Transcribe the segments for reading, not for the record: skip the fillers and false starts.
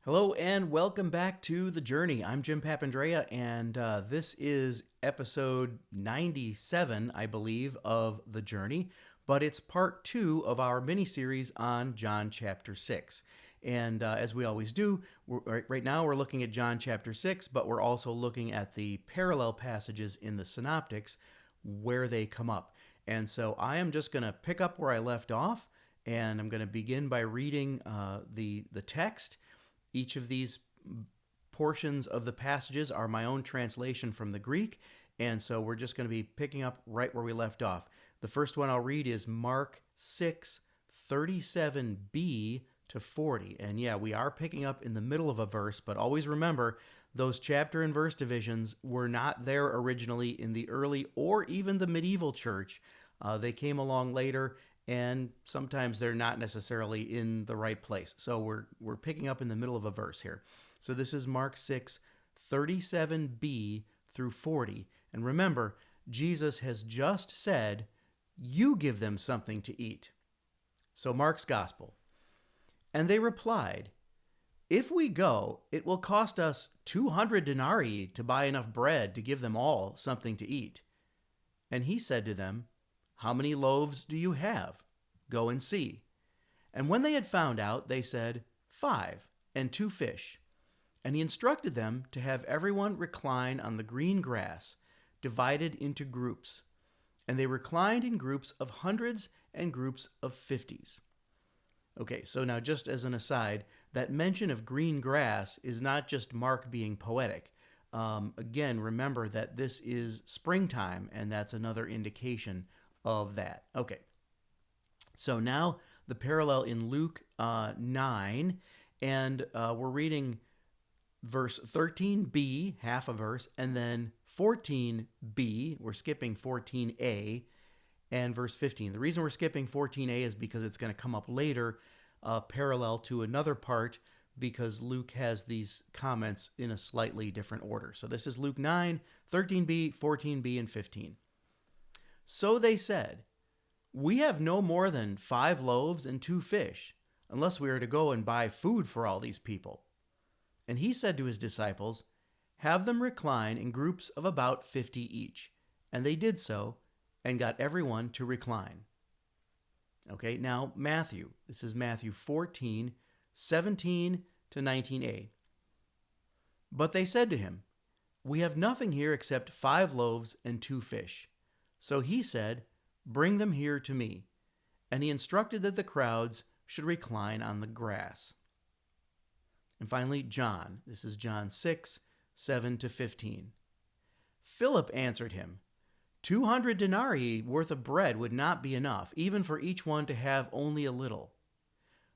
Hello and welcome back to The Journey. I'm Jim Papandrea, and this is episode 97, I believe, of The Journey, but it's part two of our mini series on John chapter 6. And as we always do, right now we're looking at John chapter 6, but we're also looking at the parallel passages in the synoptics where they come up. And so I am just going to pick up where I left off, and I'm going to begin by reading the text. Each of these portions of the passages are my own translation from the Greek, and so we're just going to be picking up right where we left off. The first one I'll read is Mark 6, 37b to 40. And yeah, we are picking up in the middle of a verse, but always remember those chapter and verse divisions were not there originally in the early or even the medieval church. They came along later, and sometimes they're not necessarily in the right place. So we're picking up in the middle of a verse here. So this is Mark 6, 37b through 40. And remember, Jesus has just said, "You give them something to eat." So Mark's Gospel. And they replied, "If we go, it will cost us 200 denarii to buy enough bread to give them all something to eat." And he said to them, "How many loaves do you have? Go and see." And when they had found out, they said, 5, and 2 fish. And he instructed them to have everyone recline on the green grass, divided into groups. And they reclined in groups of hundreds and groups of 50s. Okay, so now just as an aside, that mention of green grass is not just Mark being poetic. Again, remember that this is springtime, and that's another indication of that. Okay, so now the parallel in Luke 9, and we're reading verse 13b, half a verse, and then 14b, we're skipping 14a, and verse 15. The reason we're skipping 14a is because it's going to come up later, parallel to another part, because Luke has these comments in a slightly different order. So this is Luke 9, 13b, 14b, and 15. So they said, "We have no more than 5 loaves and 2 fish, unless we are to go and buy food for all these people." And he said to his disciples, "Have them recline in groups of about 50 each." And they did so, and got everyone to recline. Okay, now Matthew. This is Matthew 14, 17 to 19a. But they said to him, "We have nothing here except 5 loaves and 2 fish." So he said, "Bring them here to me." And he instructed that the crowds should recline on the grass. And finally, John. This is John 6, 7 to 15. Philip answered him, 200 denarii worth of bread would not be enough, even for each one to have only a little.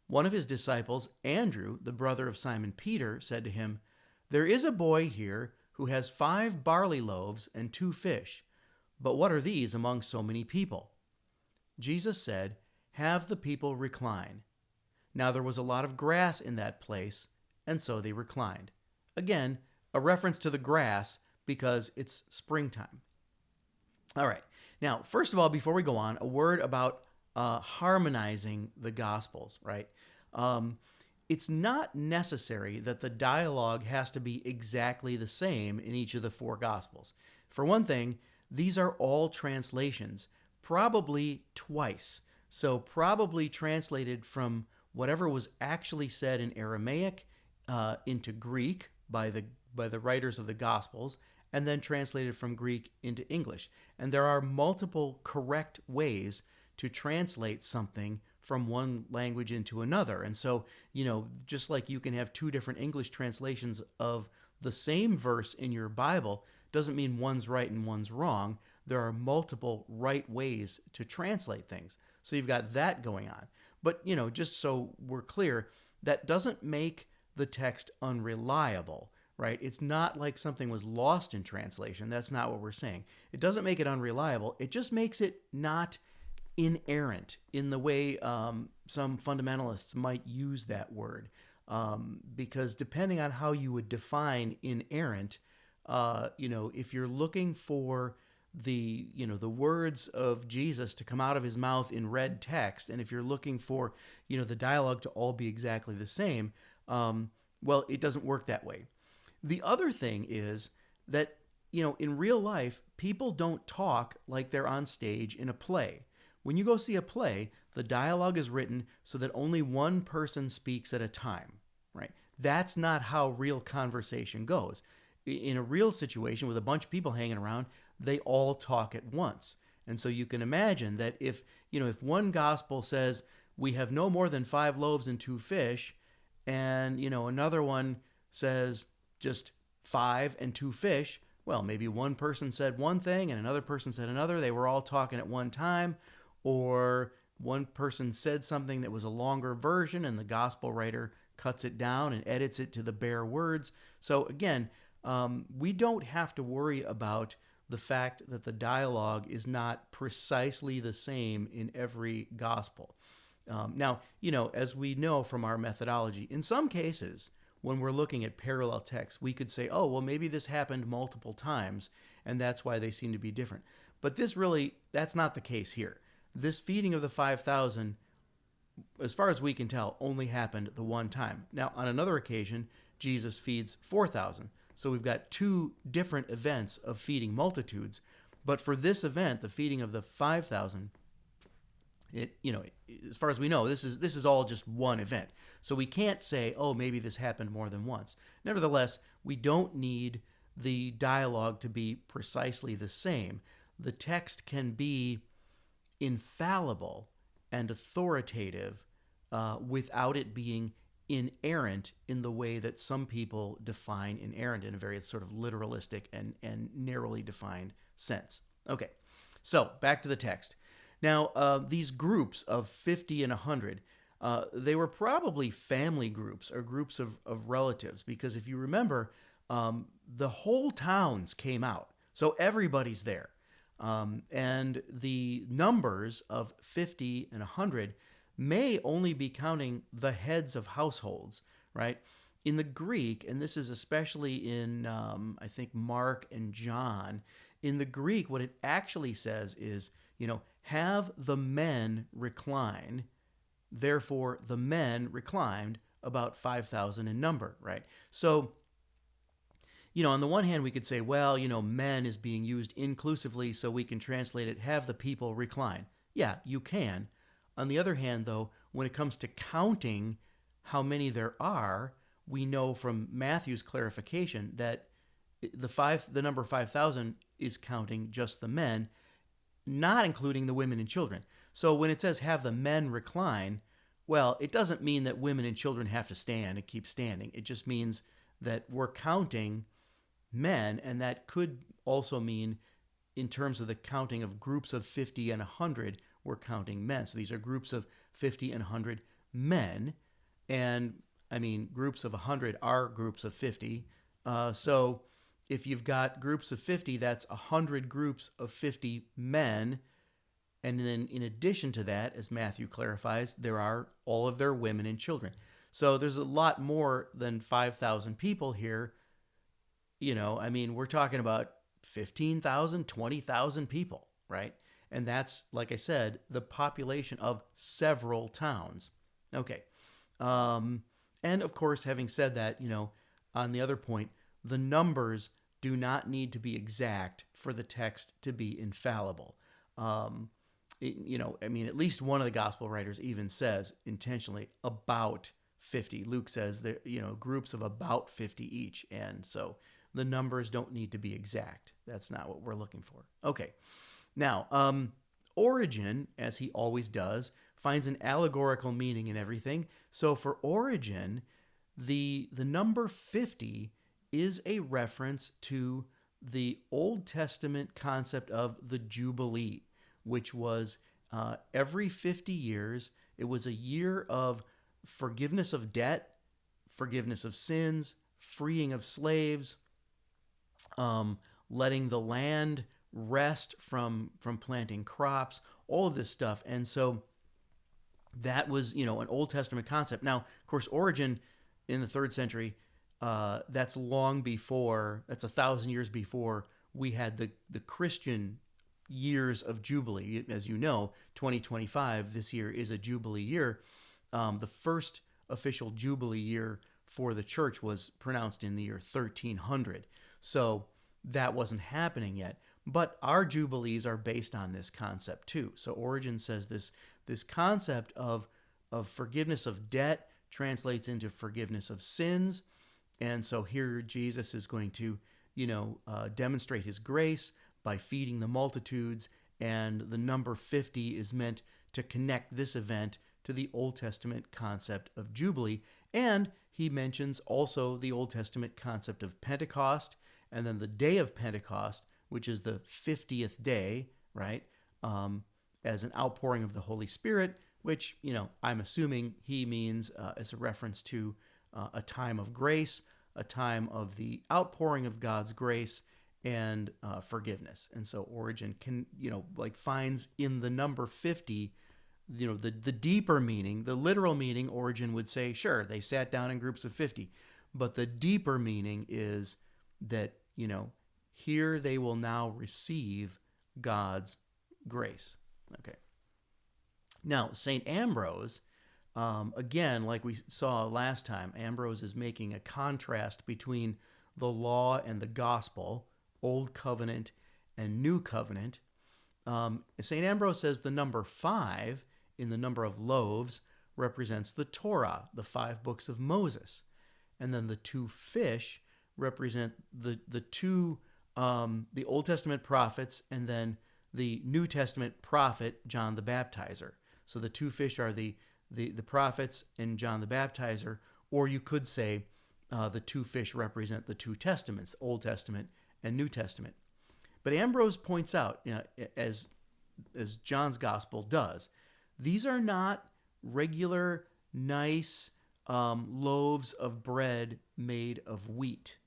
One of his disciples, Andrew, the brother of Simon Peter, said to him, "There is a boy here who has 5 barley loaves and 2 fish. But what are these among so many people?" Jesus said, "Have the people recline." Now there was a lot of grass in that place, and so they reclined. Again, a reference to the grass because it's springtime. All right. Now, first of all, before we go on, a word about harmonizing the Gospels, right? It's not necessary that the dialogue has to be exactly the same in each of the 4 Gospels. For one thing, these are all translations, probably twice. So probably translated from whatever was actually said in Aramaic into Greek by the writers of the Gospels, and then translated from Greek into English. And there are multiple correct ways to translate something from one language into another. And so, just like you can have 2 different English translations of the same verse in your Bible, doesn't mean one's right and one's wrong. There are multiple right ways to translate things. So you've got that going on. But, just so we're clear, that doesn't make the text unreliable, right? It's not like something was lost in translation. That's not what we're saying. It doesn't make it unreliable. It just makes it not inerrant in the way some fundamentalists might use that word. Because depending on how you would define inerrant, if you're looking for the words of Jesus to come out of his mouth in red text, and if you're looking for the dialogue to all be exactly the same, Well, it doesn't work that way. The other thing is that, in real life, people don't talk like they're on stage in a play. When you go see a play, the dialogue is written so that only one person speaks at a time, right? That's not how real conversation goes. In a real situation with a bunch of people hanging around, they all talk at once. And so you can imagine that if one gospel says we have no more than 5 loaves and 2 fish, and another one says just 5 and 2 fish, well, maybe one person said one thing and another person said another. They were all talking at one time, or one person said something that was a longer version and the gospel writer cuts it down and edits it to the bare words. So again, we don't have to worry about the fact that the dialogue is not precisely the same in every gospel. Now, as we know from our methodology, in some cases, when we're looking at parallel texts, we could say, oh, well, maybe this happened multiple times, and that's why they seem to be different. But that's not the case here. This feeding of the 5,000, as far as we can tell, only happened the one time. Now, on another occasion, Jesus feeds 4,000. So we've got 2 different events of feeding multitudes. But for this event, the feeding of the 5,000, as far as we know, this is all just one event. So we can't say, oh, maybe this happened more than once. Nevertheless, we don't need the dialogue to be precisely the same. The text can be infallible and authoritative without it being inerrant in the way that some people define inerrant in a very sort of literalistic and narrowly defined sense. Okay, so back to the text. Now, these groups of 50 and 100, they were probably family groups or groups of relatives, because if you remember, the whole towns came out. So everybody's there. And the numbers of 50 and 100 may only be counting the heads of households, right? In the Greek, and this is especially in, I think, Mark and John, in the Greek, what it actually says is, have the men recline. Therefore, the men reclined, about 5,000 in number, right? So, on the one hand, we could say, well, men is being used inclusively, so we can translate it, have the people recline. Yeah, you can. On the other hand, though, when it comes to counting how many there are, we know from Matthew's clarification that the number 5,000 is counting just the men, not including the women and children. So when it says have the men recline, well, it doesn't mean that women and children have to stand and keep standing. It just means that we're counting men, and that could also mean, in terms of the counting of groups of 50 and 100, we're counting men. So these are groups of 50 and 100 men, and groups of 100 are groups of 50. So if you've got groups of 50, that's 100 groups of 50 men. And then in addition to that, as Matthew clarifies, there are all of their women and children. So there's a lot more than 5,000 people here. We're talking about 15,000, 20,000 people, right? And that's, like I said, the population of several towns. Okay. And of course, having said that, on the other point, the numbers do not need to be exact for the text to be infallible. At least one of the gospel writers even says intentionally about 50. Luke says that, groups of about 50 each. And so the numbers don't need to be exact. That's not what we're looking for. Okay. Now, Origen, as he always does, finds an allegorical meaning in everything. So for Origen, the number 50 is a reference to the Old Testament concept of the Jubilee, which was every 50 years, it was a year of forgiveness of debt, forgiveness of sins, freeing of slaves, letting the land rest from planting crops, all of this stuff. And so that was, an Old Testament concept. Now, of course, Origen in the 3rd century, that's 1,000 years before we had the Christian years of Jubilee. As you know, 2025, this year is a Jubilee year. The first official Jubilee year for the church was pronounced in the year 1300. So that wasn't happening yet. But our jubilees are based on this concept too. So Origen says this concept of forgiveness of debt translates into forgiveness of sins. And so here Jesus is going to, demonstrate his grace by feeding the multitudes. And the number 50 is meant to connect this event to the Old Testament concept of Jubilee. And he mentions also the Old Testament concept of Pentecost, and then the day of Pentecost, which is the 50th day, right, as an outpouring of the Holy Spirit, which, I'm assuming he means as a reference to a time of grace, a time of the outpouring of God's grace and forgiveness. And so Origen can, finds in the number 50, the deeper meaning, the literal meaning. Origen would say, sure, they sat down in groups of 50. But the deeper meaning is that, here they will now receive God's grace. Okay. Now, St. Ambrose, again, like we saw last time, Ambrose is making a contrast between the law and the gospel, Old Covenant and New Covenant. St. Ambrose says the number 5 in the number of loaves represents the Torah, the 5 books of Moses. And then the 2 fish represent the Old Testament prophets, and then the New Testament prophet, John the Baptizer. So the 2 fish are the prophets and John the Baptizer, or you could say the 2 fish represent the 2 testaments, Old Testament and New Testament. But Ambrose points out, as John's gospel does, these are not regular, nice loaves of bread made of wheat.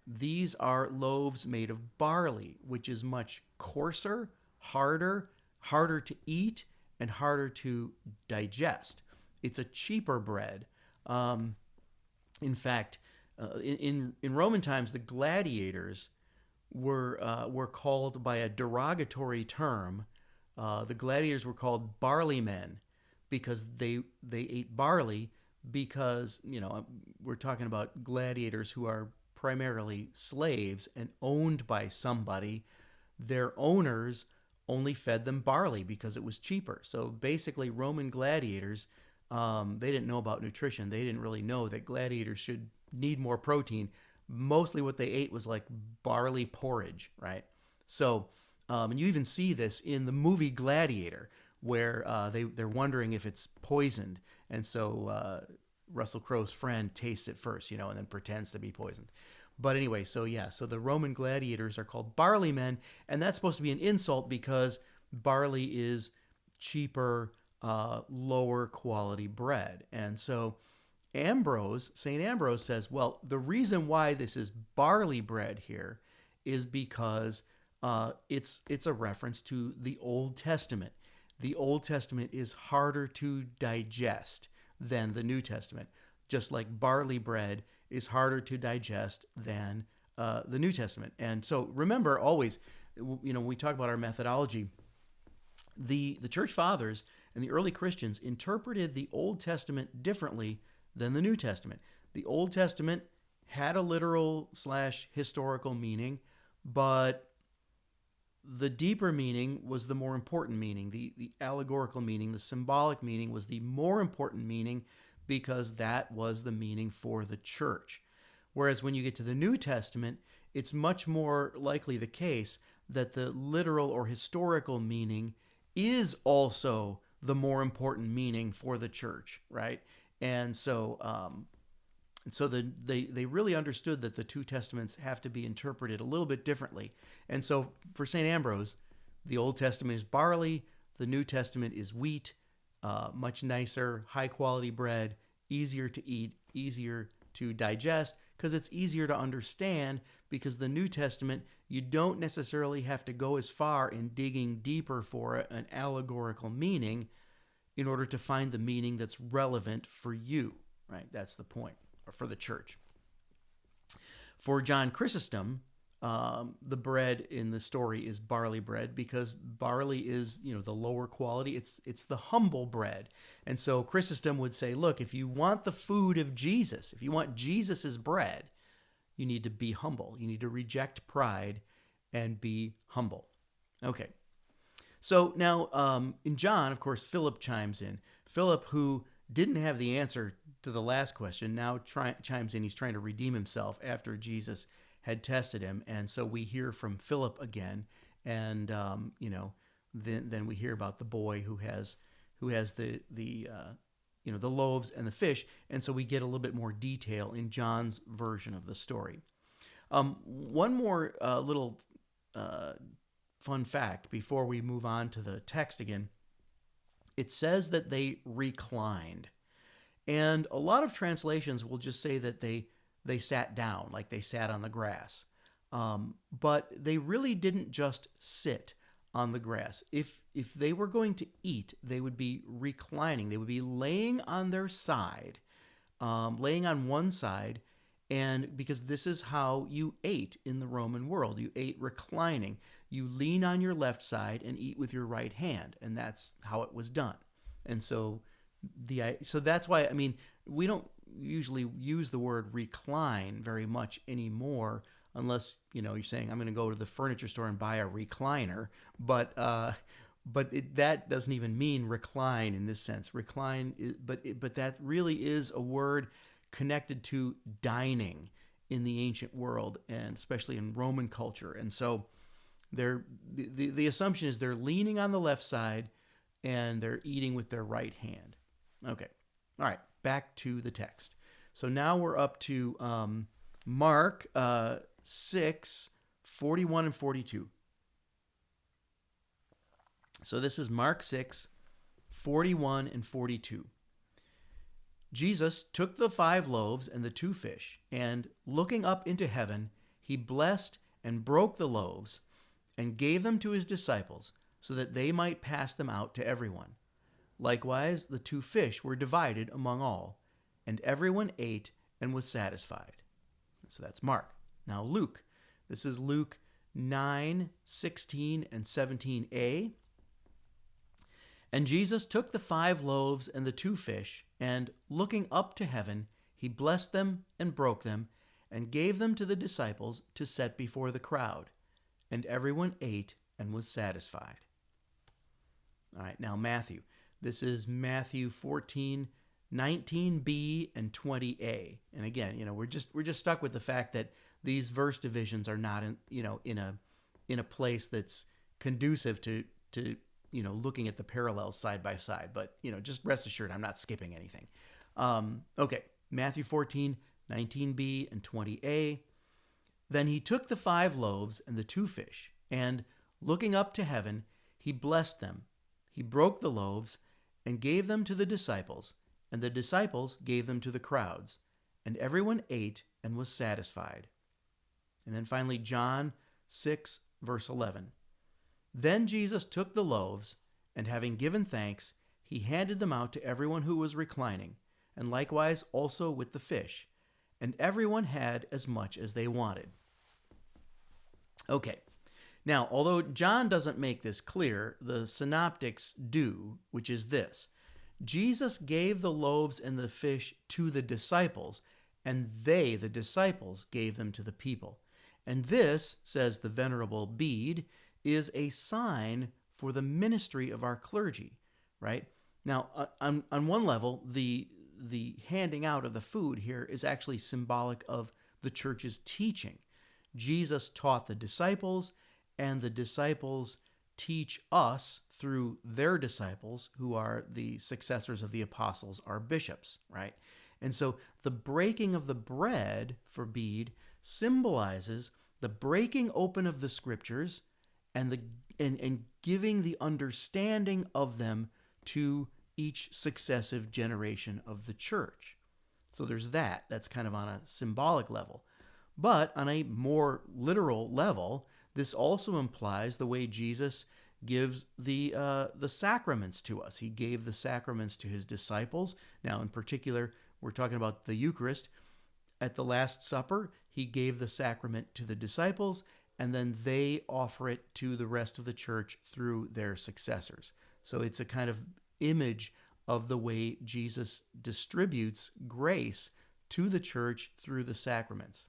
These are loaves made of barley, which is much coarser, harder to eat, and harder to digest. It's a cheaper bread. In fact, in Roman times, the gladiators were called by a derogatory term. The gladiators were called barley men because they ate barley, because we're talking about gladiators who are primarily slaves and owned by somebody. Their owners only fed them barley because it was cheaper. So basically, Roman gladiators, they didn't know about nutrition. They didn't really know that gladiators should need more protein. Mostly what they ate was like barley porridge, right? So, and you even see this in the movie Gladiator, where they're wondering if it's poisoned. And so Russell Crowe's friend tastes it first, and then pretends to be poisoned. But anyway, so the Roman gladiators are called barley men, and that's supposed to be an insult because barley is cheaper, lower quality bread. And so St. Ambrose says, well, the reason why this is barley bread here is because it's a reference to the Old Testament. The Old Testament is harder to digest than the New Testament, just like barley bread is harder to digest than the New Testament. And so remember always, when we talk about our methodology, the Church Fathers and the early Christians interpreted the Old Testament differently than the New Testament. The Old Testament had a literal/historical meaning, but the deeper meaning was the more important meaning. The allegorical meaning, the symbolic meaning was the more important meaning, because that was the meaning for the church. Whereas when you get to the New Testament, it's much more likely the case that the literal or historical meaning is also the more important meaning for the church, right? And so they really understood that the 2 testaments have to be interpreted a little bit differently. And so for St. Ambrose, the Old Testament is barley, the New Testament is wheat, much nicer, high-quality bread, easier to eat, easier to digest, because it's easier to understand, because the New Testament, you don't necessarily have to go as far in digging deeper for an allegorical meaning in order to find the meaning that's relevant for you, right? That's the point, or for the church. For John Chrysostom, the bread in the story is barley bread, because barley is, the lower quality. It's the humble bread. And so Chrysostom would say, look, if you want the food of Jesus, if you want Jesus's bread, you need to be humble. You need to reject pride and be humble. Okay. So now in John, of course, Philip chimes in. Philip, who didn't have the answer to the last question, now chimes in. He's trying to redeem himself after Jesus had tested him. And so we hear from Philip again. And, then we hear about the boy who has the loaves and the fish. And so we get a little bit more detail in John's version of the story. One more little fun fact before we move on to the text again. It says that they reclined. And a lot of translations will just say that they sat down, like they sat on the grass. But they really didn't just sit on the grass. If they were going to eat, they would be reclining. They would be laying on their side, laying on one side, and because this is how you ate in the Roman world. You ate reclining. You lean on your left side and eat with your right hand, and that's how it was done. And so that's why, we don't usually use the word recline very much anymore, unless you're saying I'm going to go to the furniture store and buy a recliner, but that doesn't even mean recline in this sense. Recline, but that really is a word connected to dining in the ancient world, and especially in Roman culture. And so the assumption is they're leaning on the left side and they're eating with their right hand. Okay. All right. Back to the text. So now we're up to Mark 6, 41 and 42. So this is Mark 6, 41 and 42. Jesus took the 5 loaves and the 2 fish, and looking up into heaven, he blessed and broke the loaves and gave them to his disciples so that they might pass them out to everyone. Likewise, the 2 fish were divided among all, and everyone ate and was satisfied. So that's Mark. Now Luke. This is Luke 9, 16, and 17a. And Jesus took the 5 loaves and the 2 fish, and looking up to heaven, he blessed them and broke them, and gave them to the disciples to set before the crowd. And everyone ate and was satisfied. All right, now Matthew. This is Matthew 14, 19b and 20a. And again, we're just stuck with the fact that these verse divisions are not in a place that's conducive to looking at the parallels side by side. But just rest assured, I'm not skipping anything. Okay, Matthew 14, 19b and 20a. Then he took the 5 loaves and the 2 fish, and looking up to heaven, he blessed them. He broke the loaves and gave them to the disciples, and the disciples gave them to the crowds, and everyone ate and was satisfied. And then finally, John 6, verse 11. Then Jesus took the loaves, and having given thanks, he handed them out to everyone who was reclining, and likewise also with the fish, and everyone had as much as they wanted. Okay. Now, although John doesn't make this clear, the synoptics do, which is this. Jesus gave the loaves and the fish to the disciples, and they, the disciples, gave them to the people. And this, says the Venerable Bede, is a sign for the ministry of our clergy, right? Now, on one level, the handing out of the food here is actually symbolic of the church's teaching. Jesus taught the disciples, and the disciples teach us through their disciples, who are the successors of the apostles, our bishops, right? And so the breaking of the bread for Bede symbolizes the breaking open of the scriptures and giving the understanding of them to each successive generation of the church. So there's that. That's kind of on a symbolic level. But on a more literal level, this also implies the way Jesus gives the sacraments to us. He gave the sacraments to his disciples. Now, in particular, we're talking about the Eucharist. At the Last Supper, he gave the sacrament to the disciples, and then they offer it to the rest of the church through their successors. So it's a kind of image of the way Jesus distributes grace to the church through the sacraments.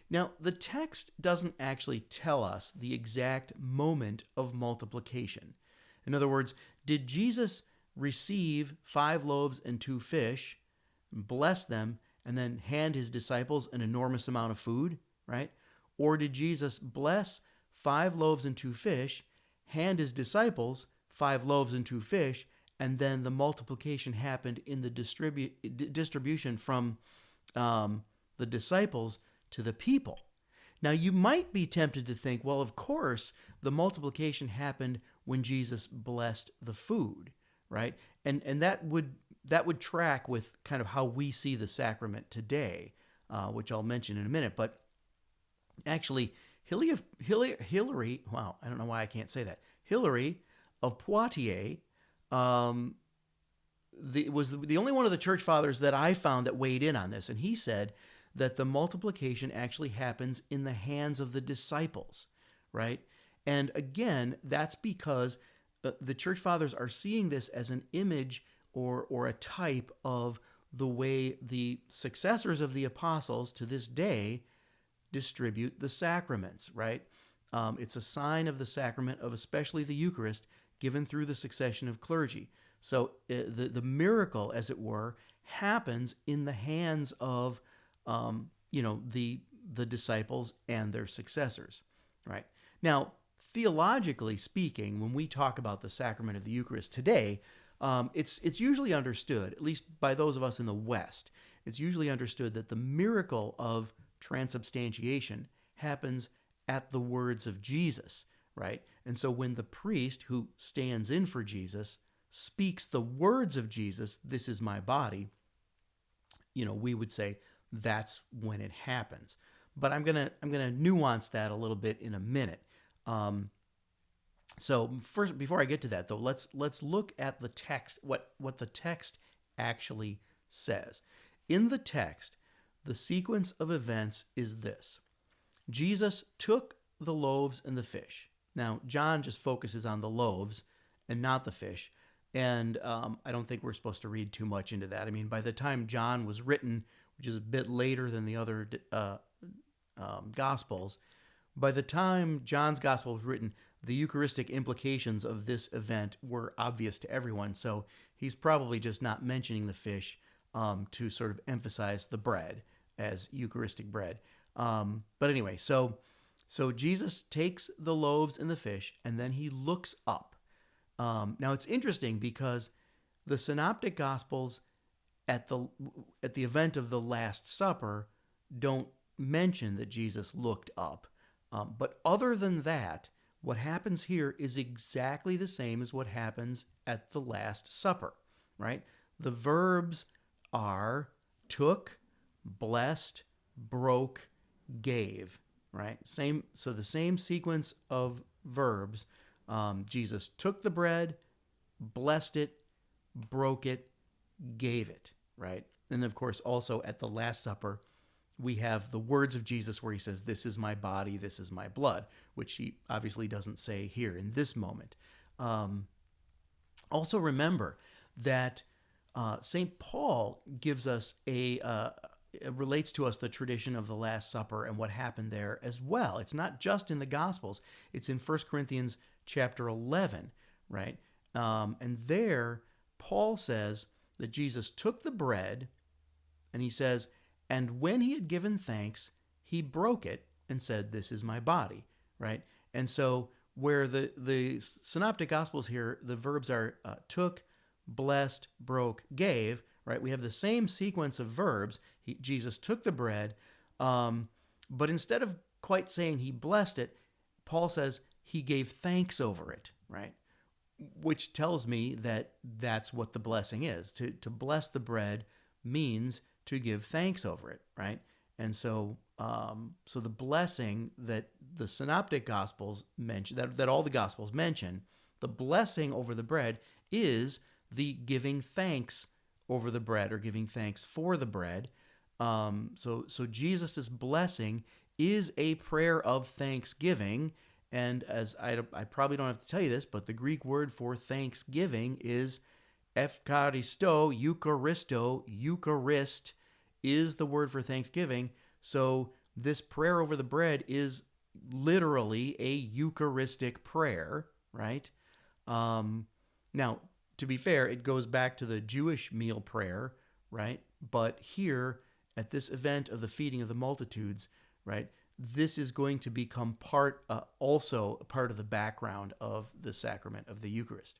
Now, the text doesn't actually tell us the exact moment of multiplication. In other words, did Jesus receive 5 loaves and 2 fish, bless them, and then hand his disciples an enormous amount of food, right? Or did Jesus bless 5 loaves and 2 fish, hand his disciples 5 loaves and 2 fish, and then the multiplication happened in the distribution from the disciples to the people? Now, you might be tempted to think, well, of course, the multiplication happened when Jesus blessed the food, right? And that would track with kind of how we see the sacrament today, which I'll mention in a minute. But actually, Hilary, wow, I don't know why I can't say that. Hilary of Poitiers was the only one of the church fathers that I found that weighed in on this, and he said that the multiplication actually happens in the hands of the disciples, right? And again, that's because the church fathers are seeing this as an image or a type of the way the successors of the apostles to this day distribute the sacraments, right? It's a sign of the sacrament of especially the Eucharist given through the succession of clergy. So the miracle, as it were, happens in the hands of the disciples and their successors, right? Now, theologically speaking, when we talk about the sacrament of the Eucharist today, it's usually understood, at least by those of us in the West, it's usually understood that the miracle of transubstantiation happens at the words of Jesus, right? And so when the priest who stands in for Jesus speaks the words of Jesus, "This is my body," we would say that's when it happens. But I'm gonna nuance that a little bit in a minute. So first, before I get to that though, let's look at the text, what the text actually says. In the text, the sequence of events is this: Jesus took the loaves and the fish. Now, John just focuses on the loaves and not the fish. And I don't think we're supposed to read too much into that. I mean, by the time John was written, which is a bit later than the other Gospels, by the time John's Gospel was written, the Eucharistic implications of this event were obvious to everyone. So he's probably just not mentioning the fish to sort of emphasize the bread as Eucharistic bread. But anyway, so Jesus takes the loaves and the fish, and then he looks up. Now it's interesting because the Synoptic Gospels at the event of the Last Supper don't mention that Jesus looked up. But other than that, what happens here is exactly the same as what happens at the Last Supper, right? The verbs are took, blessed, broke, gave, right? So the same sequence of verbs. Jesus took the bread, blessed it, broke it, gave it, right? And of course, also at the Last Supper, we have the words of Jesus where he says, "This is my body, this is my blood," which he obviously doesn't say here in this moment. Also remember that St. Paul gives us relates to us the tradition of the Last Supper and what happened there as well. It's not just in the Gospels. It's in 1 Corinthians chapter 11, right? And there, Paul says that Jesus took the bread, and he says, "And when he had given thanks, he broke it and said, 'This is my body,'" right? And so where the Synoptic Gospels here, the verbs are took, blessed, broke, gave, right? We have the same sequence of verbs. Jesus took the bread, but instead of quite saying he blessed it, Paul says he gave thanks over it, right? Which tells me that that's what the blessing is. To bless the bread means to give thanks over it, right? And so the blessing that the Synoptic Gospels mention, that all the Gospels mention, the blessing over the bread is the giving thanks over the bread or giving thanks for the bread. So Jesus's blessing is a prayer of thanksgiving. And as I probably don't have to tell you this, but the Greek word for thanksgiving is Eucharisto, Eucharisto, Eucharist is the word for thanksgiving. So this prayer over the bread is literally a Eucharistic prayer, right? Now, to be fair, it goes back to the Jewish meal prayer, right? But here, at this event of the feeding of the multitudes, right, this is going to become also part of the background of the sacrament of the Eucharist.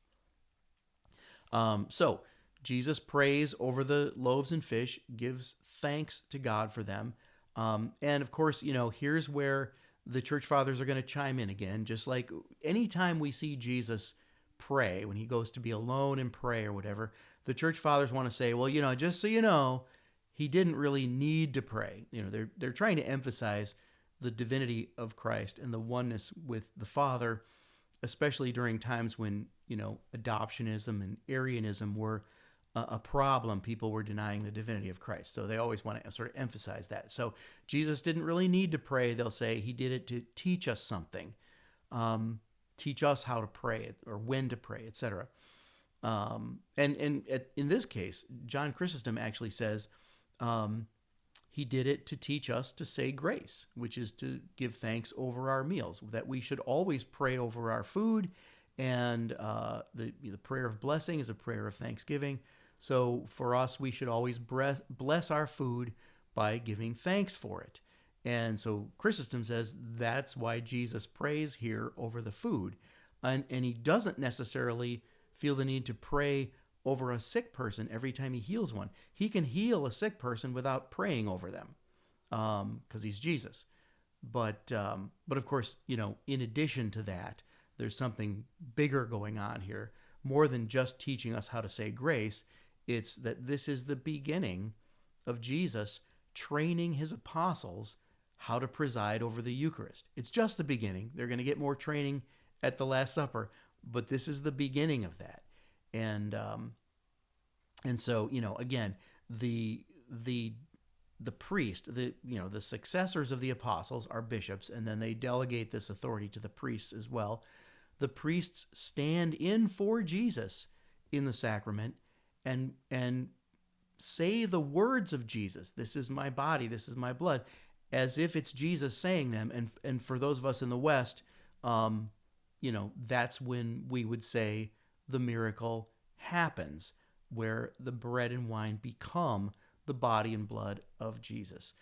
So Jesus prays over the loaves and fish, gives thanks to God for them. And of course, here's where the church fathers are going to chime in again. Just like anytime we see Jesus pray, when he goes to be alone and pray or whatever, the church fathers want to say, well, just so you know, he didn't really need to pray. They're trying to emphasize the divinity of Christ and the oneness with the Father, especially during times when, adoptionism and Arianism were a problem. People were denying the divinity of Christ. So they always want to sort of emphasize that. So Jesus didn't really need to pray. They'll say he did it to teach us something, teach us how to pray or when to pray, etc. And in this case, John Chrysostom actually says he did it to teach us to say grace, which is to give thanks over our meals, that we should always pray over our food. And the prayer of blessing is a prayer of thanksgiving. So for us, we should always bless our food by giving thanks for it. And so Chrysostom says that's why Jesus prays here over the food. And he doesn't necessarily feel the need to pray over a sick person every time he heals one. He can heal a sick person without praying over them because he's Jesus. But of course, in addition to that, there's something bigger going on here, more than just teaching us how to say grace. It's that this is the beginning of Jesus training his apostles how to preside over the Eucharist. It's just the beginning. They're going to get more training at the Last Supper, but this is the beginning of that. And so, again, the priest, the successors of the apostles are bishops, and then they delegate this authority to the priests as well. The priests stand in for Jesus in the sacrament and say the words of Jesus. This is my body, this is my blood, as if it's Jesus saying them. And for those of us in the West, that's when we would say the miracle happens, where the bread and wine become the body and blood of Jesus.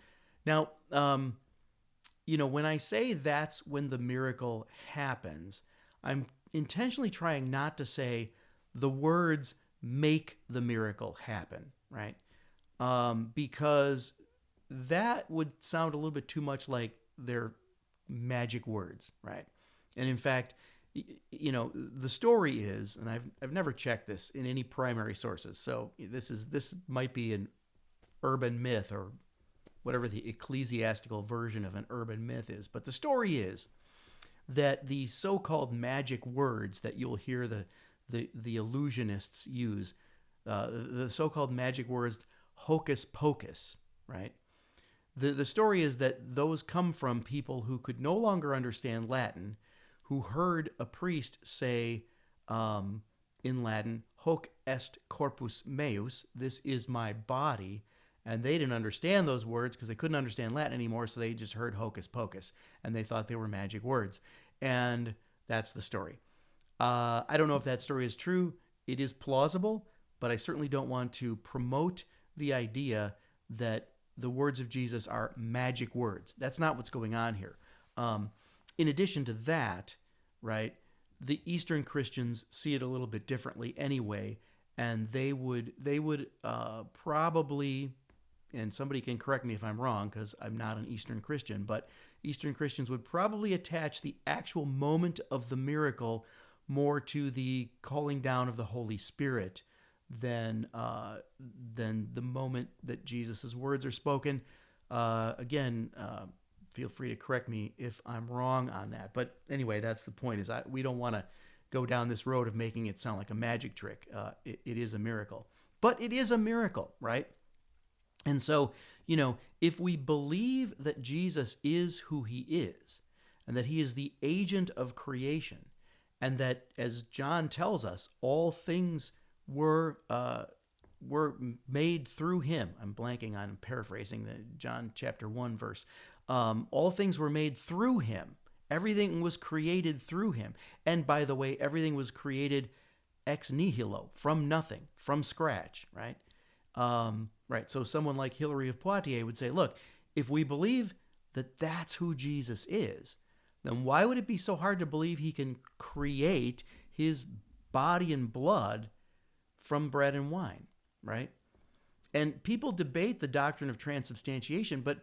Now, when I say that's when the miracle happens, I'm intentionally trying not to say the words make the miracle happen, right? Because that would sound a little bit too much like their magic words, right? And in fact, the story is, and I've never checked this in any primary sources, so this might be an urban myth or whatever the ecclesiastical version of an urban myth is, but the story is that the so-called magic words that you'll hear the illusionists use, the so-called magic words hocus pocus, right? The story is that those come from people who could no longer understand Latin, who heard a priest say in Latin, hoc est corpus meus, this is my body, and they didn't understand those words because they couldn't understand Latin anymore, so they just heard hocus pocus, and they thought they were magic words. And that's the story. I don't know if that story is true. It is plausible, but I certainly don't want to promote the idea that the words of Jesus are magic words. That's not what's going on here. In addition to that, right, the Eastern Christians see it a little bit differently anyway, and they would probably, and somebody can correct me if I'm wrong because I'm not an Eastern Christian, but Eastern Christians would probably attach the actual moment of the miracle more to the calling down of the Holy Spirit than the moment that Jesus' words are spoken. Again, feel free to correct me if I'm wrong on that. But anyway, that's the point, is we don't want to go down this road of making it sound like a magic trick. It is a miracle. But it is a miracle, right? And so, if we believe that Jesus is who he is, and that he is the agent of creation, and that, as John tells us, all things were made through him. I'm blanking on paraphrasing the John chapter 1 verse. All things were made through him. Everything was created through him. And by the way, everything was created ex nihilo, from nothing, from scratch, right? Right. So someone like Hilary of Poitiers would say, look, if we believe that that's who Jesus is, then why would it be so hard to believe he can create his body and blood from bread and wine, right? And people debate the doctrine of transubstantiation, but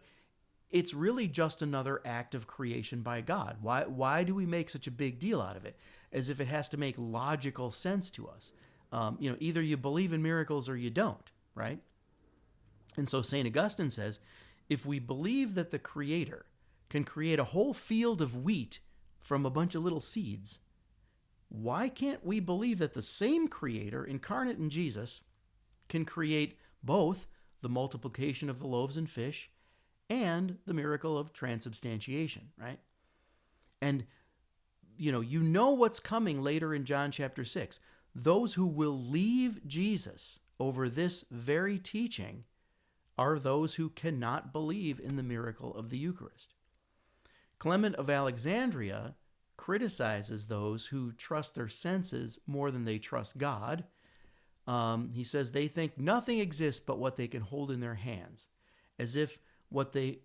it's really just another act of creation by God. Why do we make such a big deal out of it? As if it has to make logical sense to us. Either you believe in miracles or you don't, right? And so St. Augustine says, if we believe that the Creator can create a whole field of wheat from a bunch of little seeds, why can't we believe that the same Creator, incarnate in Jesus, can create both the multiplication of the loaves and fish and the miracle of transubstantiation, right? And, you know what's coming later in John chapter 6. Those who will leave Jesus over this very teaching are those who cannot believe in the miracle of the Eucharist. Clement of Alexandria criticizes those who trust their senses more than they trust God. He says they think nothing exists but what they can hold in their hands, as if what they,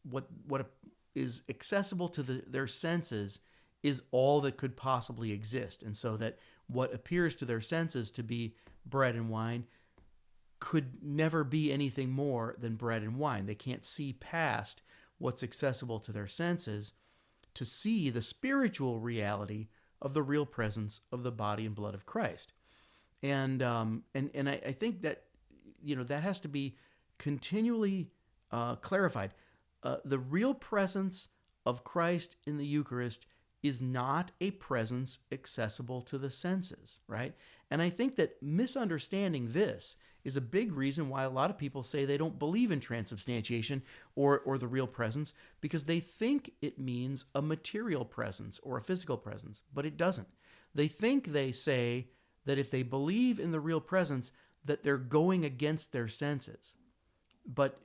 what is accessible to their senses is all that could possibly exist, and so that what appears to their senses to be bread and wine could never be anything more than bread and wine. They can't see past what's accessible to their senses to see the spiritual reality of the real presence of the body and blood of Christ. And I think that that has to be continually clarified. The real presence of Christ in the Eucharist is not a presence accessible to the senses, right? And I think that misunderstanding this is a big reason why a lot of people say they don't believe in transubstantiation or the real presence, because they think it means a material presence or a physical presence, but it doesn't. They say that if they believe in the real presence, that they're going against their senses. But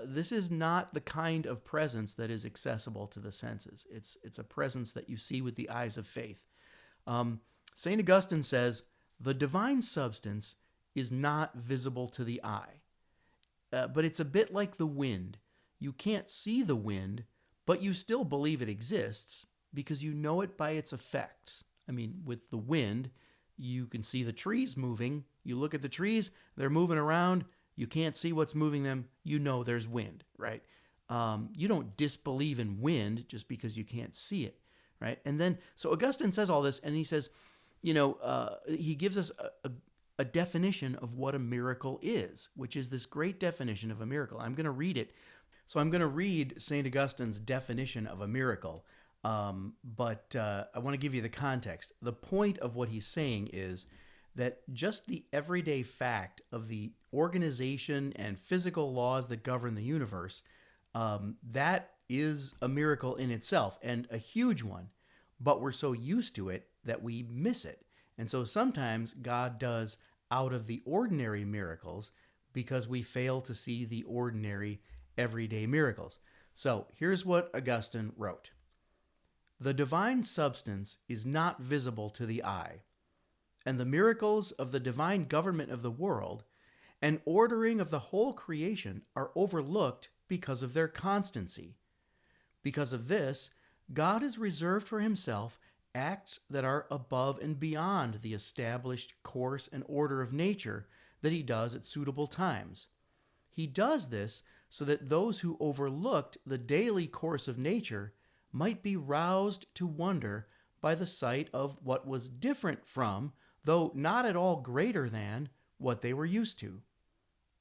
this is not the kind of presence that is accessible to the senses. It's a presence that you see with the eyes of faith. St. Augustine says, the divine substance is not visible to the eye, but it's a bit like the wind. You can't see the wind, but you still believe it exists because you know it by its effects. I mean, with the wind, you can see the trees moving. You look at the trees, they're moving around. You can't see what's moving them. You know there's wind, right? You don't disbelieve in wind just because you can't see it, right? And then, so Augustine says all this, and he says, he gives us a definition of what a miracle is, which is this great definition of a miracle. I'm going to read it. So I'm going to read St. Augustine's definition of a miracle, but I want to give you the context. The point of what he's saying is that just the everyday fact of the organization and physical laws that govern the universe, that is a miracle in itself, and a huge one, but we're so used to it that we miss it. And so sometimes God does out of the ordinary miracles because we fail to see the ordinary everyday miracles. So here's what Augustine wrote. The divine substance is not visible to the eye, and the miracles of the divine government of the world and ordering of the whole creation are overlooked because of their constancy. Because of this, God has reserved for himself acts that are above and beyond the established course and order of nature that he does at suitable times. He does this so that those who overlooked the daily course of nature might be roused to wonder by the sight of what was different from, though not at all greater than, what they were used to.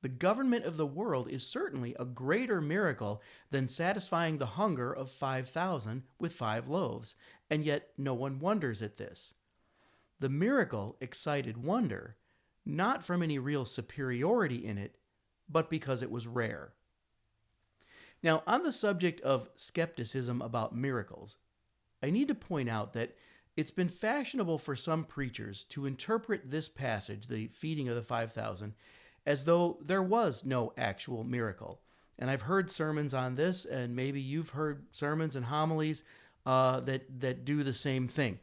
The government of the world is certainly a greater miracle than satisfying the hunger of 5,000 with 5 loaves, and yet no one wonders at this. The miracle excited wonder, not from any real superiority in it, but because it was rare. Now, on the subject of skepticism about miracles, I need to point out that it's been fashionable for some preachers to interpret this passage, the feeding of the 5,000, as though there was no actual miracle. And I've heard sermons on this, and maybe you've heard sermons and homilies that do the same thing.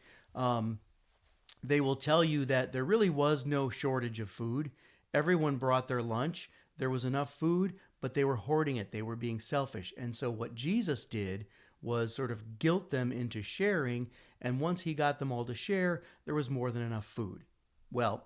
They will tell you that there really was no shortage of food. Everyone brought their lunch. There was enough food, but they were hoarding it. They were being selfish. And so what Jesus did was sort of guilt them into sharing, and once he got them all to share, there was more than enough food. Well,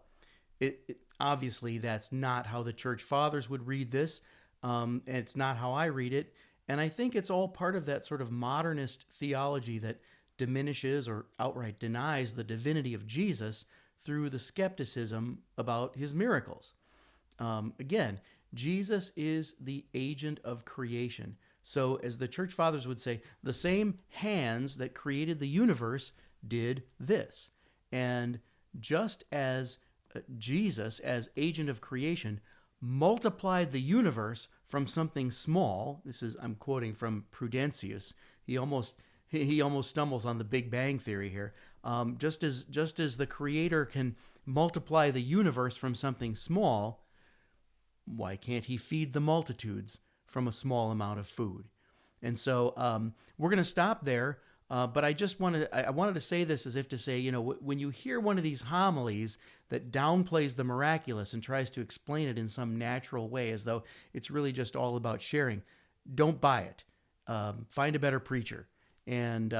obviously that's not how the church fathers would read this, and it's not how I read it, and I think it's all part of that sort of modernist theology that diminishes or outright denies the divinity of Jesus through the skepticism about his miracles. Again, Jesus is the agent of creation. So, as the church fathers would say, the same hands that created the universe did this. And just as Jesus, as agent of creation, multiplied the universe from something small, I'm quoting from Prudentius. He almost stumbles on the Big Bang Theory here. Just as the Creator can multiply the universe from something small, why can't he feed the multitudes from a small amount of food? And so we're going to stop there, but I wanted to say this as if to say, when you hear one of these homilies that downplays the miraculous and tries to explain it in some natural way as though it's really just all about sharing, don't buy it. Find a better preacher. And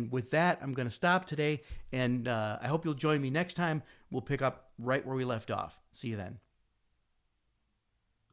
with that, I'm going to stop today, and I hope you'll join me next time. We'll pick up right where we left off. See you then.